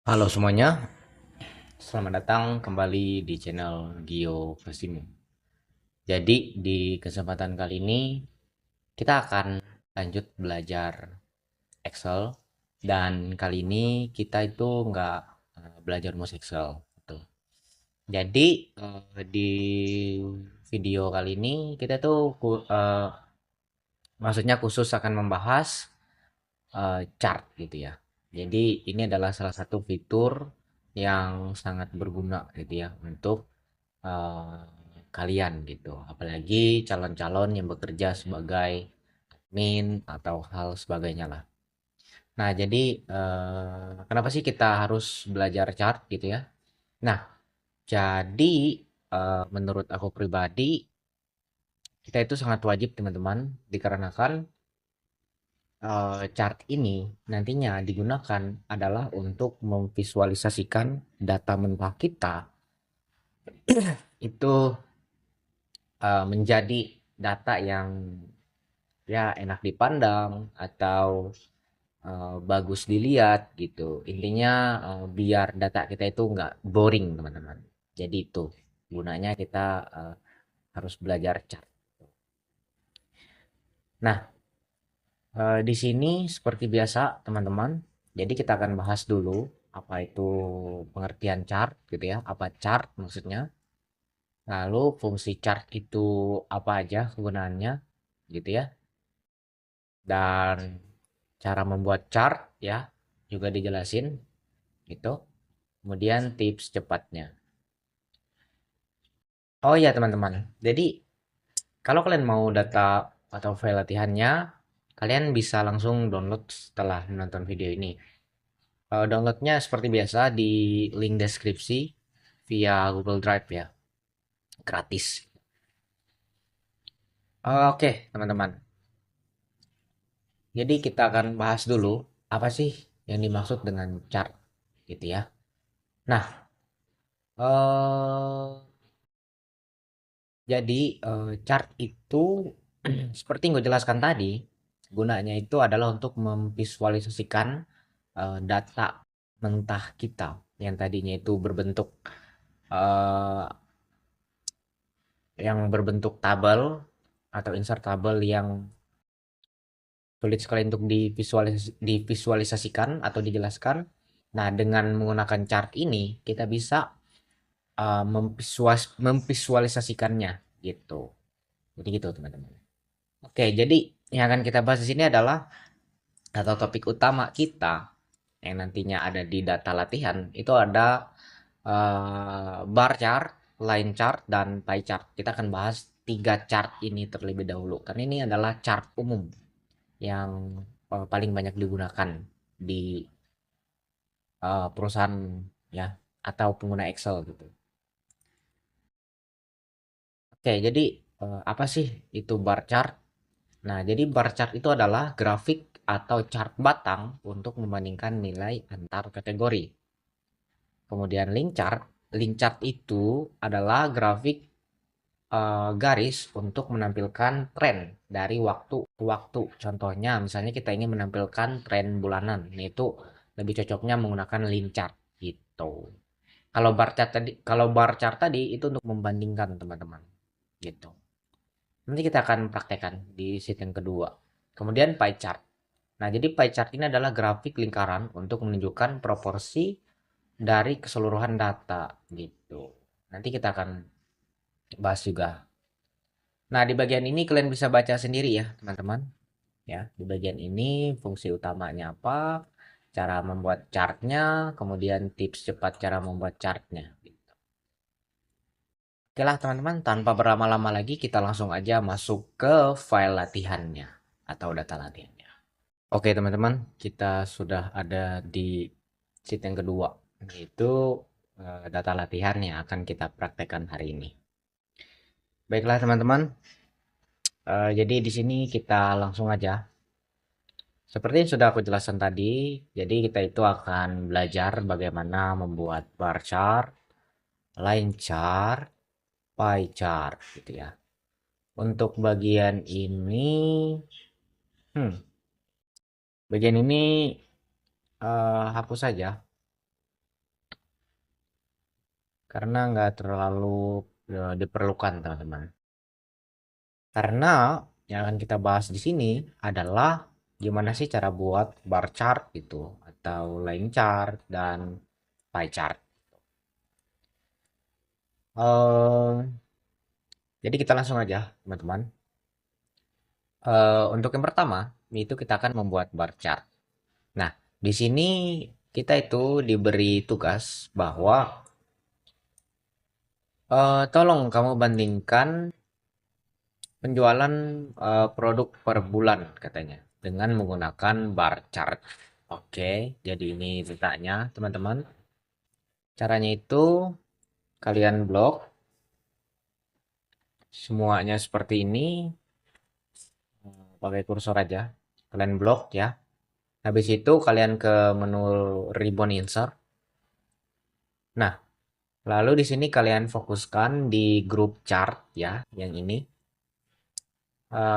Halo semuanya, selamat datang kembali di channel Gio Pasimu. Jadi di kesempatan kali ini kita akan lanjut belajar Excel dan kali ini kita itu nggak belajar mus Excel. Gitu. Jadi di video kali ini kita tuh maksudnya khusus akan membahas chart gitu ya. Jadi ini adalah salah satu fitur yang sangat berguna gitu ya untuk eh, kalian gitu. Apalagi calon-calon yang bekerja sebagai admin atau hal sebagainya lah. Nah, jadi kenapa sih kita harus belajar chart gitu ya? Nah, jadi menurut aku pribadi kita itu sangat wajib teman-teman dikarenakan chart ini nantinya digunakan adalah untuk memvisualisasikan data mentah kita itu menjadi data yang ya enak dipandang atau bagus dilihat gitu. Intinya biar data kita itu nggak boring teman-teman. Jadi itu gunanya kita harus belajar chart. Nah, di sini seperti biasa teman-teman. Jadi kita akan bahas dulu apa itu pengertian chart gitu ya. Apa chart maksudnya. Lalu fungsi chart itu apa aja kegunaannya gitu ya. Dan cara membuat chart ya juga dijelasin gitu. Kemudian tips cepatnya. Oh iya teman-teman. Jadi kalau kalian mau data atau file latihannya, kalian bisa langsung download setelah menonton video ini. Downloadnya seperti biasa di link deskripsi via Google Drive ya, gratis. Oke teman-teman. Jadi kita akan bahas dulu apa sih yang dimaksud dengan chart gitu ya. Nah, eh jadi chart itu seperti yang gue jelaskan tadi, gunanya itu adalah untuk memvisualisasikan data mentah kita yang tadinya itu eh, berbentuk tabel atau insert tabel yang sulit sekali untuk divisualisasikan atau dijelaskan. Nah, dengan menggunakan chart ini kita bisa memvisualisasikannya gitu. Jadi gitu teman-teman. Oke, jadi yang akan kita bahas di sini adalah atau topik utama kita yang nantinya ada di data latihan itu ada bar chart, line chart, dan pie chart. Kita akan bahas tiga chart ini terlebih dahulu karena ini adalah chart umum yang paling banyak digunakan di perusahaan ya atau pengguna Excel gitu. Oke, jadi apa sih itu bar chart? Nah, jadi bar chart itu adalah grafik atau chart batang untuk membandingkan nilai antar kategori. Kemudian link chart itu adalah grafik garis untuk menampilkan tren dari waktu ke waktu. Contohnya, misalnya kita ingin menampilkan tren bulanan, nah itu lebih cocoknya menggunakan link chart gitu. Kalau bar chart tadi itu untuk membandingkan teman-teman gitu. Nanti kita akan praktekkan di sheet yang kedua. Kemudian pie chart. Nah, jadi pie chart ini adalah grafik lingkaran untuk menunjukkan proporsi dari keseluruhan data gitu. Nanti kita akan bahas juga. Nah, di bagian ini kalian bisa baca sendiri ya, teman-teman. Ya, di bagian ini fungsi utamanya apa, cara membuat chartnya, kemudian tips cepat cara membuat chartnya. Oke lah teman-teman, tanpa berlama-lama lagi kita langsung aja masuk ke file latihannya atau data latihannya. Oke teman-teman, kita sudah ada di sheet yang kedua, yaitu data latihan yang akan kita praktekkan hari ini. Baiklah teman-teman, jadi di sini kita langsung aja. Seperti yang sudah aku jelaskan tadi, jadi kita itu akan belajar bagaimana membuat bar chart, line chart, pie chart gitu ya. Untuk bagian ini, hmm, bagian ini hapus saja karena nggak terlalu diperlukan teman-teman. Karena yang akan kita bahas di sini adalah gimana sih cara buat bar chart gitu atau line chart dan pie chart. Eh, jadi kita langsung aja teman-teman. Untuk yang pertama itu kita akan membuat bar chart. Nah, di sini kita itu diberi tugas bahwa tolong kamu bandingkan penjualan produk per bulan katanya dengan menggunakan bar chart. Oke, jadi ini ceritanya teman-teman. Caranya itu kalian blok semuanya seperti ini, pakai kursor aja. Kalian blok ya. Habis itu kalian ke menu ribbon insert. Nah, lalu di sini kalian fokuskan di grup chart ya, yang ini.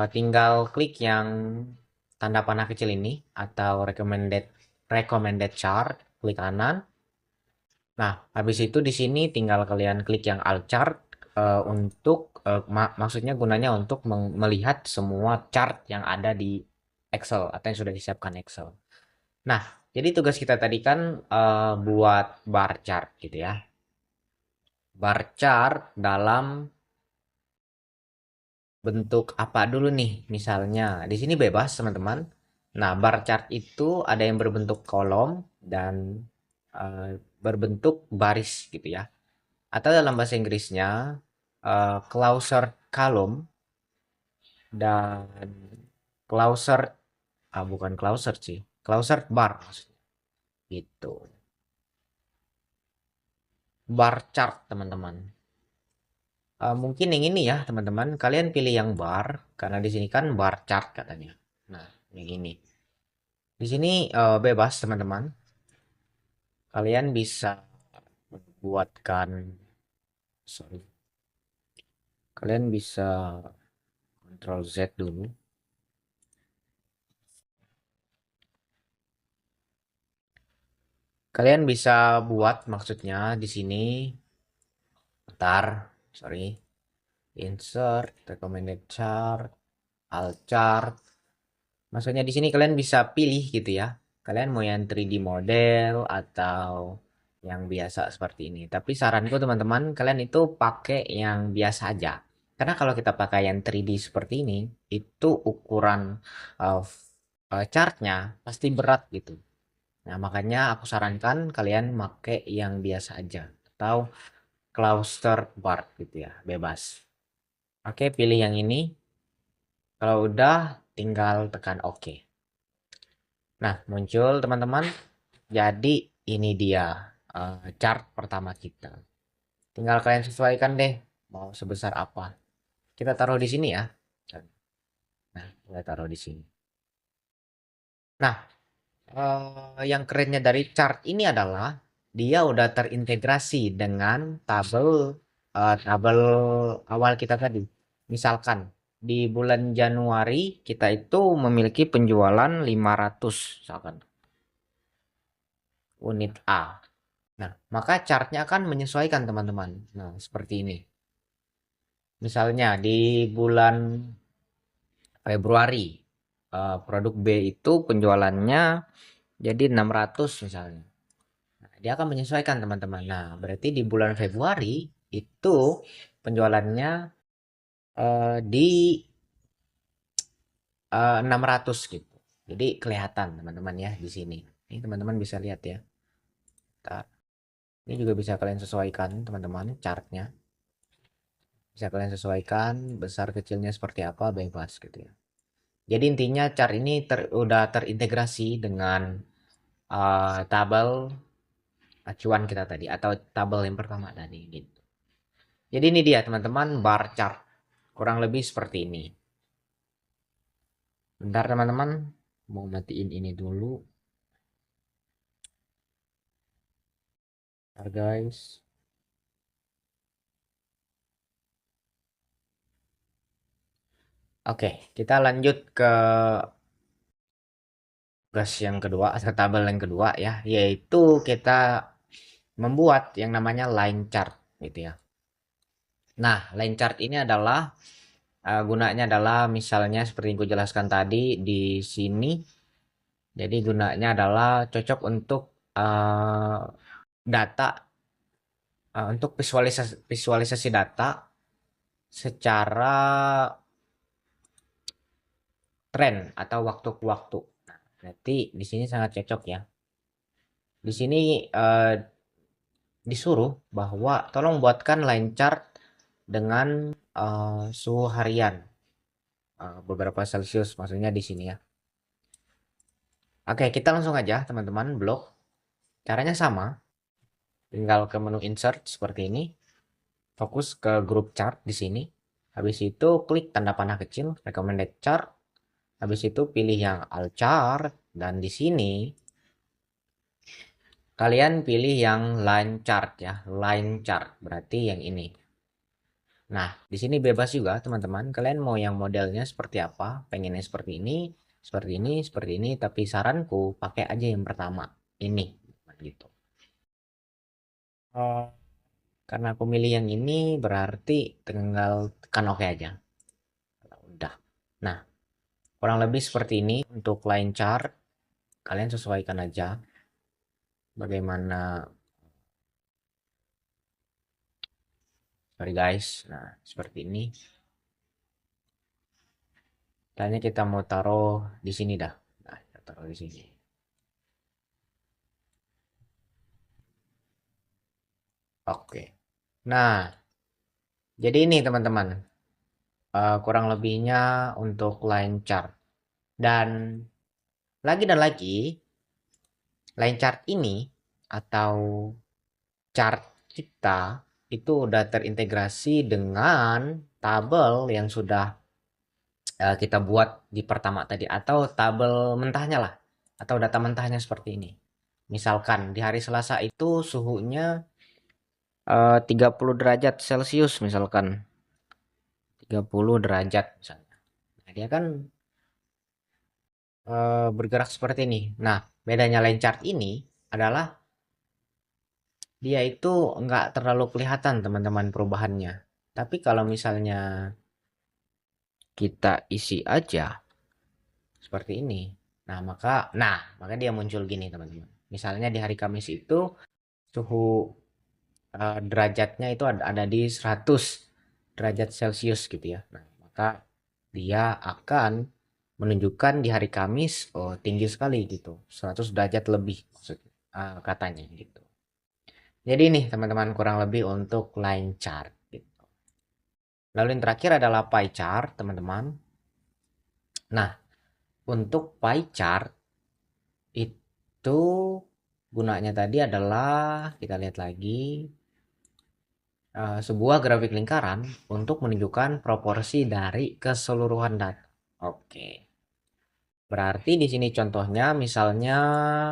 Tinggal klik yang tanda panah kecil ini atau recommended chart, klik kanan. Nah, habis itu di sini tinggal kalian klik yang alt chart untuk maksudnya gunanya untuk melihat semua chart yang ada di Excel atau yang sudah disiapkan Excel. Nah, jadi tugas kita tadi kan buat bar chart gitu ya. Bar chart dalam bentuk apa dulu nih? Misalnya di sini bebas teman-teman. Nah, bar chart itu ada yang berbentuk kolom dan berbentuk baris gitu ya. Atau dalam bahasa Inggrisnya closer column dan closer bukan closer sih, closer bar maksudnya. Gitu. Bar chart teman-teman. Mungkin yang ini ya teman-teman, kalian pilih yang bar karena di sini kan bar chart katanya. Nah, yang ini. Di sini bebas teman-teman. Kalian bisa buatkan, sorry, kalian bisa Ctrl Z dulu. Kalian bisa buat maksudnya di sini, ntar, sorry, insert, recommended chart, alt chart. Maksudnya di sini kalian bisa pilih gitu ya. Kalian mau yang 3D model atau yang biasa seperti ini. Tapi saranku teman-teman, kalian itu pakai yang biasa aja. Karena kalau kita pakai yang 3D seperti ini, itu ukuran uh, chartnya pasti berat gitu. Nah, makanya aku sarankan kalian pakai yang biasa aja atau cluster bar gitu ya, bebas. Oke, pilih yang ini. Kalau udah, tinggal tekan OK. Nah, muncul teman-teman. Jadi ini dia chart pertama kita. Tinggal kalian sesuaikan deh mau sebesar apa. Kita taruh di sini ya. Nah, kita taruh di sini. Nah, yang kerennya dari chart ini adalah dia udah terintegrasi dengan tabel awal kita tadi. Misalkan di bulan Januari kita itu memiliki penjualan 500 misalkan unit A. Nah, maka chartnya akan menyesuaikan teman-teman. Nah, seperti ini. Misalnya di bulan Februari, produk B itu penjualannya jadi 600 misalnya. Nah, dia akan menyesuaikan teman-teman. Nah, berarti di bulan Februari itu penjualannya di 600 gitu. Jadi kelihatan teman-teman ya di sini. Ini teman-teman bisa lihat ya. Bentar. Ini juga bisa kalian sesuaikan teman-teman chartnya. Bisa kalian sesuaikan besar kecilnya seperti apa bebas gitu ya. Jadi intinya chart ini udah terintegrasi dengan tabel acuan kita tadi atau tabel yang pertama tadi gitu. Jadi ini dia teman-teman bar chart. Kurang lebih seperti ini. Bentar teman-teman, mau matiin ini dulu. Bentar guys. Oke, kita lanjut ke tugas yang kedua atau tabel yang kedua ya, yaitu kita membuat yang namanya line chart. gitu ya. Nah, line chart ini adalah gunanya adalah misalnya seperti yang gue jelaskan tadi di sini. Jadi gunanya adalah cocok untuk uh, data, untuk visualisasi data secara tren atau waktu ke waktu. Nah, berarti di sini sangat cocok ya. Di sini disuruh bahwa tolong buatkan line chart dengan suhu harian, beberapa Celcius maksudnya di sini ya. Oke, kita langsung aja teman-teman blok. Caranya sama, tinggal ke menu insert seperti ini, fokus ke grup chart di sini. Habis itu klik tanda panah kecil recommended chart. Habis itu pilih yang all chart dan di sini kalian pilih yang line chart ya, line chart berarti yang ini. Nah, di sini bebas juga teman-teman. Kalian mau yang modelnya seperti apa? Pengennya seperti ini, seperti ini, seperti ini. Tapi saranku pakai aja yang pertama ini, gitu. Oh, karena aku milih yang ini berarti tinggal tekan oke aja. Udah. Nah, kurang lebih seperti ini untuk line chart. Kalian sesuaikan aja bagaimana. Sorry guys. Nah, seperti ini. Tanya kita mau taruh di sini dah. Nah, kita taruh di sini. Oke. Nah, jadi ini teman-teman, kurang lebihnya untuk line chart. Dan lagi, line chart ini atau chart kita itu udah terintegrasi dengan tabel yang sudah kita buat di pertama tadi atau tabel mentahnya lah atau data mentahnya seperti ini. Misalkan di hari Selasa itu suhunya 30 derajat Celcius misalkan. 30 derajat misalnya. Nah, dia kan bergerak seperti ini. Nah, bedanya line chart ini adalah dia itu nggak terlalu kelihatan teman-teman perubahannya. Tapi kalau misalnya kita isi aja seperti ini, maka dia muncul gini teman-teman. Misalnya di hari Kamis itu suhu derajatnya itu ada di 100 derajat Celcius gitu ya. Nah, maka dia akan menunjukkan di hari Kamis tinggi sekali gitu, 100 derajat lebih maksudnya katanya gitu. Jadi nih teman-teman kurang lebih untuk line chart gitu. Lalu yang terakhir adalah pie chart teman-teman. Nah, untuk pie chart itu gunanya tadi adalah kita lihat lagi sebuah grafik lingkaran untuk menunjukkan proporsi dari keseluruhan data. Oke. Berarti di sini contohnya misalnya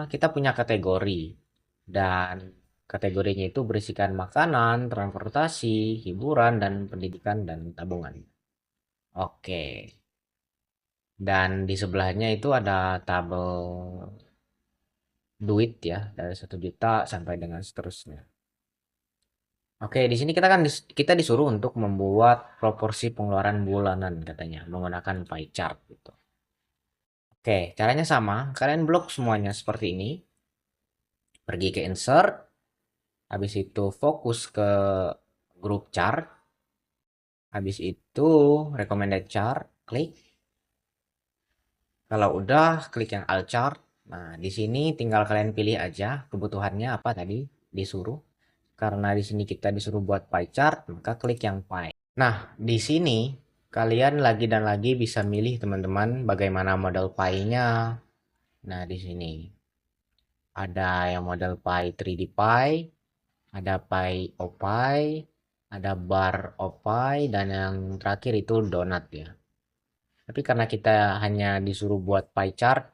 kita punya kategori dan kategorinya itu berisikan makanan, transportasi, hiburan, dan pendidikan dan tabungan. Oke. Dan di sebelahnya itu ada tabel duit ya dari 1 juta sampai dengan seterusnya. Oke, di sini kita disuruh untuk membuat proporsi pengeluaran bulanan katanya menggunakan pie chart gitu. Oke, caranya sama. Kalian blok semuanya seperti ini. Pergi ke insert, habis itu fokus ke grup chart, habis itu recommended chart, klik. Kalau udah klik yang all chart. Nah, di sini tinggal kalian pilih aja kebutuhannya apa tadi disuruh. Karena di sini kita disuruh buat pie chart, maka klik yang pie. Nah, di sini kalian lagi dan lagi bisa milih teman-teman bagaimana model pie-nya. Nah, di sini ada yang model pie 3D pie, ada pie opie, ada bar opie, dan yang terakhir itu donat ya. Tapi karena kita hanya disuruh buat pie chart,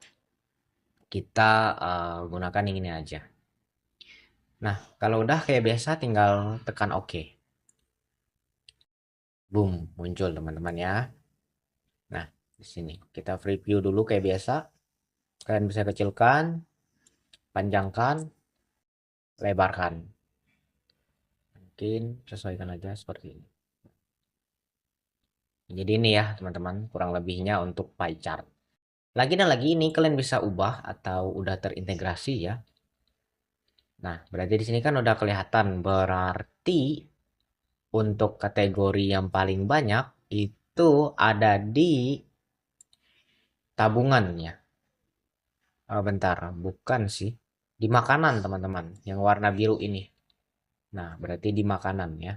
kita gunakan yang ini aja. Nah, kalau udah kayak biasa tinggal tekan OK. Boom, muncul teman-teman ya. Nah, di sini kita preview dulu kayak biasa. Kalian bisa kecilkan, panjangkan, lebarkan. mungkin sesuaikan aja seperti ini. Jadi ini ya teman-teman kurang lebihnya untuk pie chart. Lagi dan lagi ini kalian bisa ubah atau udah terintegrasi ya. Nah, berarti di sini kan udah kelihatan, berarti untuk kategori yang paling banyak itu ada di tabungan ya. Bentar, bukan sih. Di makanan teman-teman, yang warna biru ini. Nah, berarti di makanan ya.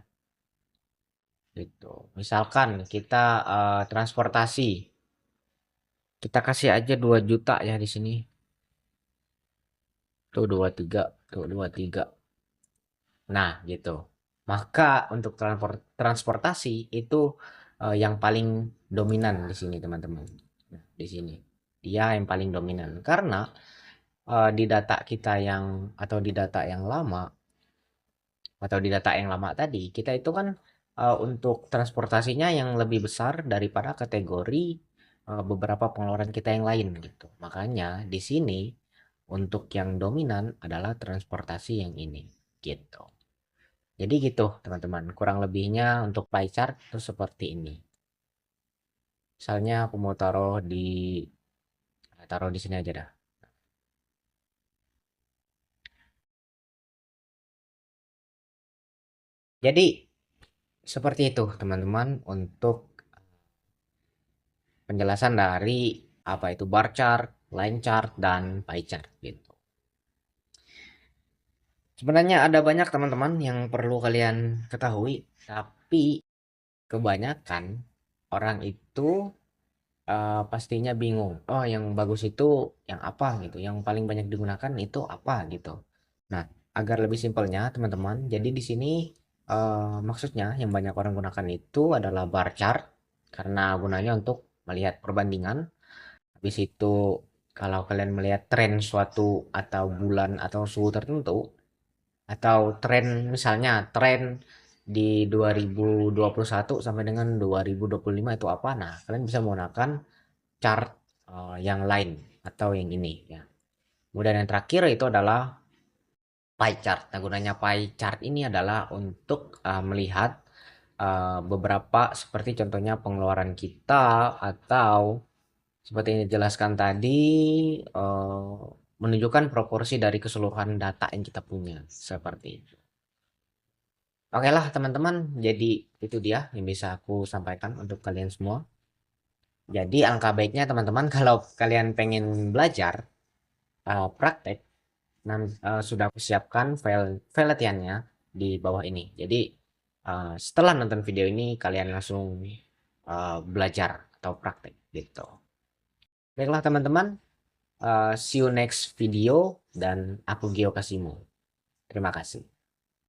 Gitu. Misalkan kita transportasi, kita kasih aja 2 juta ya di sini. Tuh 23, tuh 23. Nah, gitu. Maka untuk transportasi itu yang paling dominan di sini, teman-teman. Nah, di sini. Dia yang paling dominan karena di data kita yang atau di data yang lama atau di data yang lama tadi, kita itu kan untuk transportasinya yang lebih besar daripada kategori beberapa pengeluaran kita yang lain gitu. Makanya di sini untuk yang dominan adalah transportasi yang ini gitu. Jadi gitu teman-teman, kurang lebihnya untuk pie chart itu seperti ini. Misalnya aku mau taruh di sini aja dah. Jadi seperti itu teman-teman untuk penjelasan dari apa itu bar chart, line chart, dan pie chart gitu. Sebenarnya ada banyak teman-teman yang perlu kalian ketahui, tapi kebanyakan orang itu pastinya bingung. Oh, yang bagus itu yang apa gitu, yang paling banyak digunakan itu apa gitu. Nah, agar lebih simpelnya teman-teman, jadi di sini maksudnya yang banyak orang gunakan itu adalah bar chart karena gunanya untuk melihat perbandingan. Habis itu kalau kalian melihat tren suatu atau bulan atau suhu tertentu atau tren misalnya tren di 2021 sampai dengan 2025 itu apa? Nah, kalian bisa menggunakan chart yang lain atau yang ini ya. Kemudian yang terakhir itu adalah pie chart. Nah, gunanya pie chart ini adalah untuk melihat beberapa seperti contohnya pengeluaran kita atau seperti yang dijelaskan tadi eh, menunjukkan proporsi dari keseluruhan data yang kita punya seperti itu. Oke lah teman-teman, jadi itu dia yang bisa aku sampaikan untuk kalian semua. Jadi angka baiknya teman-teman kalau kalian pengen belajar praktek, sudah aku siapkan file latihannya di bawah ini. Jadi setelah nonton video ini kalian langsung belajar atau praktek gitu. Baiklah teman-teman, see you next video dan aku Gio Kasimo. Terima kasih.